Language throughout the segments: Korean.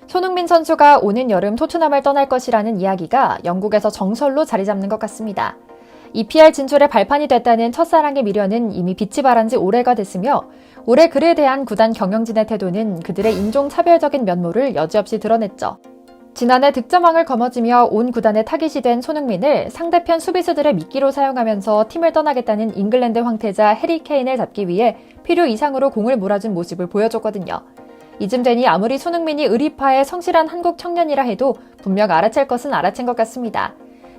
손흥민 선수가 오는 여름 토트넘을 떠날 것이라는 이야기가 영국에서 정설로 자리 잡는 것 같습니다. EPL 진출의 발판이 됐다는 첫사랑의 미련은 이미 빛이 발한 지 오래가 됐으며 올해 그에 대한 구단 경영진의 태도는 그들의 인종차별적인 면모를 여지없이 드러냈죠. 지난해 득점왕을 거머쥐며 온 구단의 타깃이 된 손흥민을 상대편 수비수들의 미끼로 사용하면서 팀을 떠나겠다는 잉글랜드 황태자 해리 케인을 잡기 위해 필요 이상으로 공을 몰아준 모습을 보여줬거든요. 이쯤 되니 아무리 손흥민이 의리파의 성실한 한국 청년이라 해도 분명 알아챌 것은 알아챈 것 같습니다.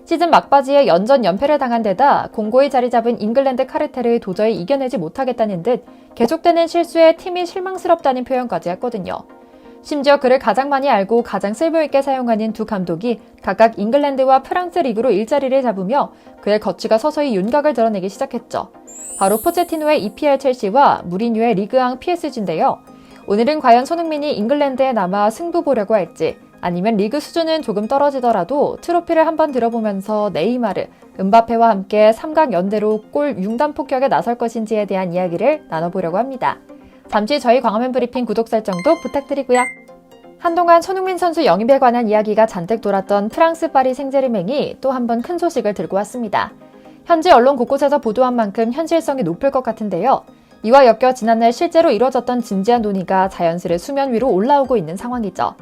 시즌 막바지에 연전 연패를 당한 데다 공고히 자리 잡은 잉글랜드 카르텔을 도저히 이겨내지 못하겠다는 듯 계속되는 실수에 팀이 실망스럽다는 표현까지 했거든요. 심지어 그를 가장 많이 알고 가장 쓸모있게 사용하는 두 감독이 각각 잉글랜드와 프랑스 리그로 일자리를 잡으며 그의 거취가 서서히 윤곽을 드러내기 시작했죠. 바로 포체티노의 EPL 첼시와 무리뉴의 리그앙 PSG인데요. 오늘은 과연 손흥민이 잉글랜드에 남아 승부 보려고 할지 아니면 리그 수준은 조금 떨어지더라도 트로피를 한번 들어보면서 네이마르, 은바페와 함께 삼각 연대로 골 융단 폭격에 나설 것인지에 대한 이야기를 나눠보려고 합니다. 잠시 저희 광화문 브리핑 구독 설정도 부탁드리고요. 한동안 손흥민 선수 영입에 관한 이야기가 잔뜩 돌았던 프랑스 파리 생제르맹이 또 한 번 큰 소식을 들고 왔습니다. 현지 언론 곳곳에서 보도한 만큼 현실성이 높을 것 같은데요. 이와 엮여 지난날 실제로 이뤄졌던 진지한 논의가 자연스레 수면 위로 올라오고 있는 상황이죠.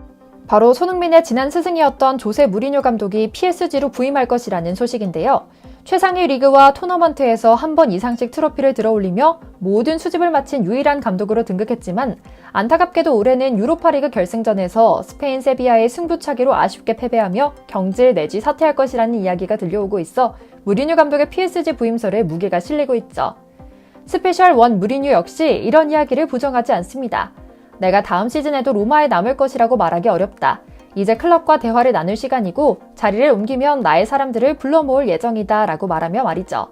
바로 손흥민의 지난 스승이었던 조세 무리뉴 감독이 PSG로 부임할 것이라는 소식인데요. 최상위 리그와 토너먼트에서 한 번 이상씩 트로피를 들어올리며 모든 수집을 마친 유일한 감독으로 등극했지만 안타깝게도 올해는 유로파리그 결승전에서 스페인 세비야의 승부차기로 아쉽게 패배하며 경질 내지 사퇴할 것이라는 이야기가 들려오고 있어 무리뉴 감독의 PSG 부임설에 무게가 실리고 있죠. 스페셜 원 무리뉴 역시 이런 이야기를 부정하지 않습니다. 내가 다음 시즌에도 로마에 남을 것이라고 말하기 어렵다. 이제 클럽과 대화를 나눌 시간이고 자리를 옮기면 나의 사람들을 불러 모을 예정이다 라고 말하며 말이죠.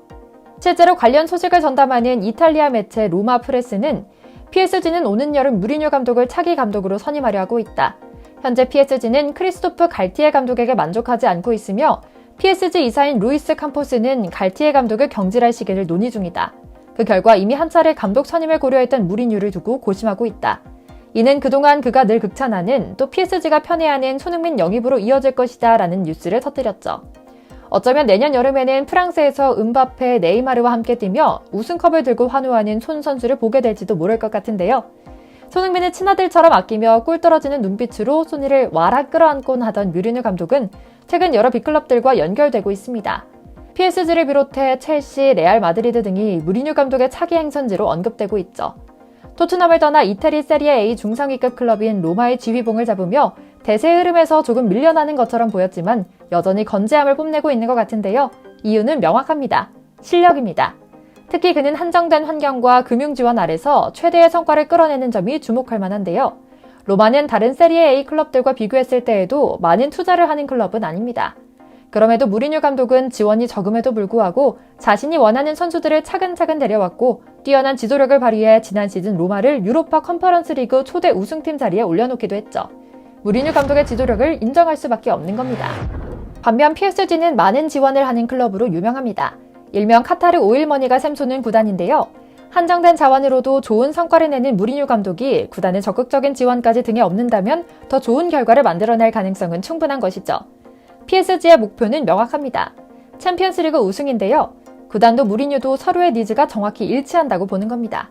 실제로 관련 소식을 전담하는 이탈리아 매체 로마 프레스는 PSG는 오는 여름 무리뉴 감독을 차기 감독으로 선임하려 하고 있다. 현재 PSG는 크리스토프 갈티에 감독에게 만족하지 않고 있으며 PSG 이사인 루이스 캄포스는 갈티에 감독을 경질할 시기를 논의 중이다. 그 결과 이미 한 차례 감독 선임을 고려했던 무리뉴를 두고 고심하고 있다. 이는 그동안 그가 늘 극찬하는 또 PSG가 편애하는 손흥민 영입으로 이어질 것이다 라는 뉴스를 터뜨렸죠. 어쩌면 내년 여름에는 프랑스에서 은바페, 네이마르와 함께 뛰며 우승컵을 들고 환호하는 손 선수를 보게 될지도 모를 것 같은데요. 손흥민을 친아들처럼 아끼며 꿀 떨어지는 눈빛으로 손이를 와라 끌어안곤 하던 무리뉴 감독은 최근 여러 빅클럽들과 연결되고 있습니다. PSG를 비롯해 첼시, 레알 마드리드 등이 무리뉴 감독의 차기 행선지로 언급되고 있죠. 토트넘을 떠나 이태리 세리에 A 중상위급 클럽인 로마의 지휘봉을 잡으며 대세 흐름에서 조금 밀려나는 것처럼 보였지만 여전히 건재함을 뽐내고 있는 것 같은데요. 이유는 명확합니다. 실력입니다. 특히 그는 한정된 환경과 금융 지원 아래서 최대의 성과를 끌어내는 점이 주목할 만한데요. 로마는 다른 세리에 A 클럽들과 비교했을 때에도 많은 투자를 하는 클럽은 아닙니다. 그럼에도 무리뉴 감독은 지원이 적음에도 불구하고 자신이 원하는 선수들을 차근차근 데려왔고 뛰어난 지도력을 발휘해 지난 시즌 로마를 유로파 컨퍼런스 리그 초대 우승팀 자리에 올려놓기도 했죠. 무리뉴 감독의 지도력을 인정할 수밖에 없는 겁니다. 반면 PSG는 많은 지원을 하는 클럽으로 유명합니다. 일명 카타르 오일머니가 샘솟는 구단인데요. 한정된 자원으로도 좋은 성과를 내는 무리뉴 감독이 구단의 적극적인 지원까지 등에 업는다면 더 좋은 결과를 만들어낼 가능성은 충분한 것이죠. PSG의 목표는 명확합니다. 챔피언스리그 우승인데요. 구단도 무리뉴도 서로의 니즈가 정확히 일치한다고 보는 겁니다.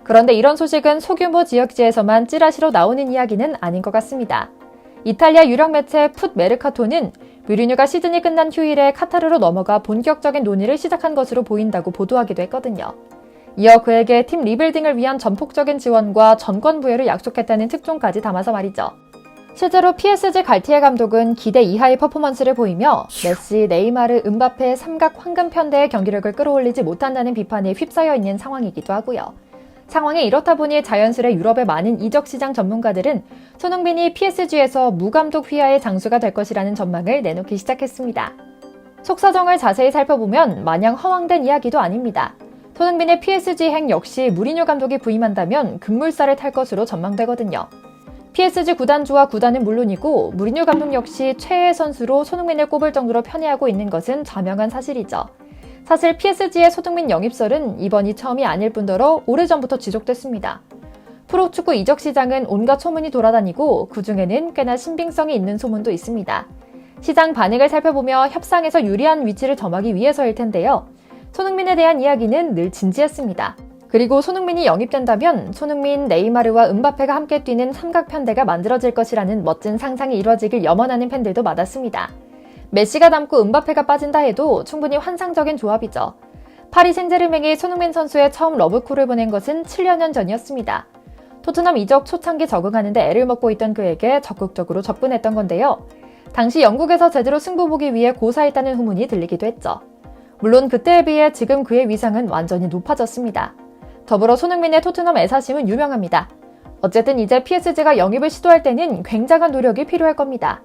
그런데 이런 소식은 소규모 지역지에서만 찌라시로 나오는 이야기는 아닌 것 같습니다. 이탈리아 유력 매체 풋 메르카토는 무리뉴가 시즌이 끝난 휴일에 카타르로 넘어가 본격적인 논의를 시작한 것으로 보인다고 보도하기도 했거든요. 이어 그에게 팀 리빌딩을 위한 전폭적인 지원과 전권 부여를 약속했다는 특종까지 담아서 말이죠. 실제로 PSG 갈티에 감독은 기대 이하의 퍼포먼스를 보이며 메시, 네이마르, 은바페 삼각 황금 편대의 경기력을 끌어올리지 못한다는 비판에 휩싸여 있는 상황이기도 하고요. 상황이 이렇다 보니 자연스레 유럽의 많은 이적시장 전문가들은 손흥민이 PSG에서 무감독 휘하의 장수가 될 것이라는 전망을 내놓기 시작했습니다. 속사정을 자세히 살펴보면 마냥 허황된 이야기도 아닙니다. 손흥민의 PSG 행 역시 무리뉴 감독이 부임한다면 급물살을 탈 것으로 전망되거든요. PSG 구단주와 구단은 물론이고 무리뉴 감독 역시 최애 선수로 손흥민을 꼽을 정도로 편애하고 있는 것은 자명한 사실이죠. 사실 PSG의 손흥민 영입설은 이번이 처음이 아닐 뿐더러 오래전부터 지속됐습니다. 프로축구 이적 시장은 온갖 소문이 돌아다니고 그중에는 꽤나 신빙성이 있는 소문도 있습니다. 시장 반응을 살펴보며 협상에서 유리한 위치를 점하기 위해서일 텐데요. 손흥민에 대한 이야기는 늘 진지했습니다. 그리고 손흥민이 영입된다면 손흥민, 네이마르와 음바페가 함께 뛰는 삼각편대가 만들어질 것이라는 멋진 상상이 이뤄지길 염원하는 팬들도 많았습니다. 메시가 남고 음바페가 빠진다 해도 충분히 환상적인 조합이죠. 파리 생제르맹이 손흥민 선수의 처음 러브콜을 보낸 것은 7년 전이었습니다. 토트넘 이적 초창기 적응하는 데 애를 먹고 있던 그에게 적극적으로 접근했던 건데요. 당시 영국에서 제대로 승부 보기 위해 고사했다는 후문이 들리기도 했죠. 물론 그때에 비해 지금 그의 위상은 완전히 높아졌습니다. 더불어 손흥민의 토트넘 애사심은 유명합니다. 어쨌든 이제 PSG가 영입을 시도할 때는 굉장한 노력이 필요할 겁니다.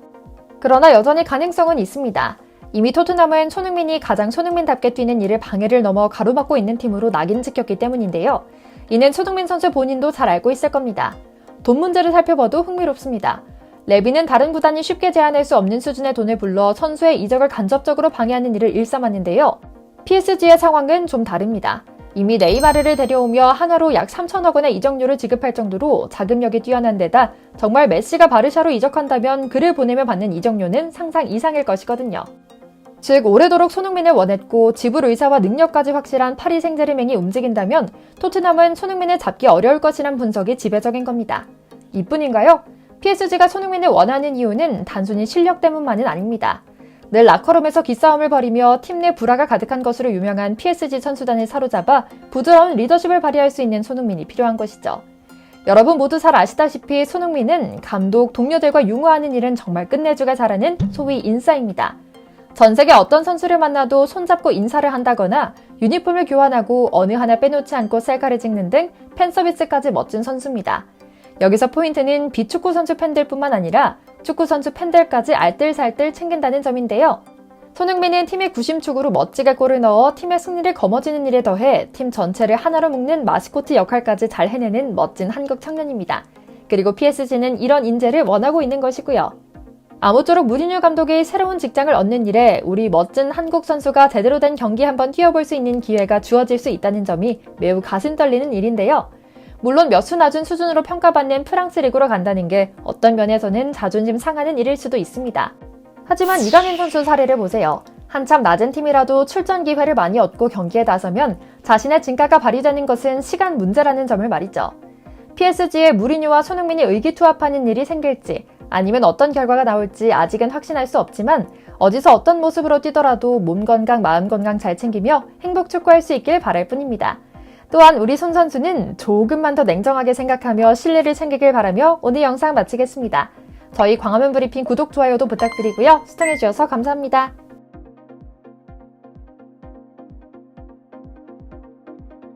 그러나 여전히 가능성은 있습니다. 이미 토트넘은 손흥민이 가장 손흥민답게 뛰는 일을 방해를 넘어 가로막고 있는 팀으로 낙인 찍혔기 때문인데요. 이는 손흥민 선수 본인도 잘 알고 있을 겁니다. 돈 문제를 살펴봐도 흥미롭습니다. 레비는 다른 구단이 쉽게 제한할 수 없는 수준의 돈을 불러 선수의 이적을 간접적으로 방해하는 일을 일삼았는데요. PSG의 상황은 좀 다릅니다. 이미 네이마르를 데려오며 한화로 약 3천억 원의 이적료를 지급할 정도로 자금력이 뛰어난 데다 정말 메시가 바르샤로 이적한다면 그를 보내며 받는 이적료는 상상 이상일 것이거든요. 즉 오래도록 손흥민을 원했고 지불 의사와 능력까지 확실한 파리 생제르맹이 움직인다면 토트넘은 손흥민을 잡기 어려울 것이란 분석이 지배적인 겁니다. 이뿐인가요? PSG가 손흥민을 원하는 이유는 단순히 실력 때문만은 아닙니다. 늘 라커룸에서 기싸움을 벌이며 팀 내 불화가 가득한 것으로 유명한 PSG 선수단을 사로잡아 부드러운 리더십을 발휘할 수 있는 손흥민이 필요한 것이죠. 여러분 모두 잘 아시다시피 손흥민은 감독, 동료들과 융화하는 일은 정말 끝내주가 잘하는 소위 인싸입니다. 전 세계 어떤 선수를 만나도 손잡고 인사를 한다거나 유니폼을 교환하고 어느 하나 빼놓지 않고 셀카를 찍는 등 팬서비스까지 멋진 선수입니다. 여기서 포인트는 비축구 선수 팬들뿐만 아니라 축구 선수 팬들까지 알뜰살뜰 챙긴다는 점인데요. 손흥민은 팀의 구심축으로 멋지게 골을 넣어 팀의 승리를 거머쥐는 일에 더해 팀 전체를 하나로 묶는 마스코트 역할까지 잘 해내는 멋진 한국 청년입니다. 그리고 PSG는 이런 인재를 원하고 있는 것이고요. 아무쪼록 무리뉴 감독이 새로운 직장을 얻는 일에 우리 멋진 한국 선수가 제대로 된 경기 한번 뛰어볼 수 있는 기회가 주어질 수 있다는 점이 매우 가슴 떨리는 일인데요. 물론 몇 수 낮은 수준으로 평가받는 프랑스 리그로 간다는 게 어떤 면에서는 자존심 상하는 일일 수도 있습니다. 하지만 이강인 선수 사례를 보세요. 한참 낮은 팀이라도 출전 기회를 많이 얻고 경기에 나서면 자신의 진가가 발휘되는 것은 시간 문제라는 점을 말이죠. PSG의 무리뉴와 손흥민이 의기투합하는 일이 생길지 아니면 어떤 결과가 나올지 아직은 확신할 수 없지만 어디서 어떤 모습으로 뛰더라도 몸 건강, 마음 건강 잘 챙기며 행복 축구할 수 있길 바랄 뿐입니다. 또한 우리 손 선수는 조금만 더 냉정하게 생각하며 신뢰를 챙기길 바라며 오늘 영상 마치겠습니다. 저희 광화문 브리핑 구독, 좋아요도 부탁드리고요. 시청해주셔서 감사합니다.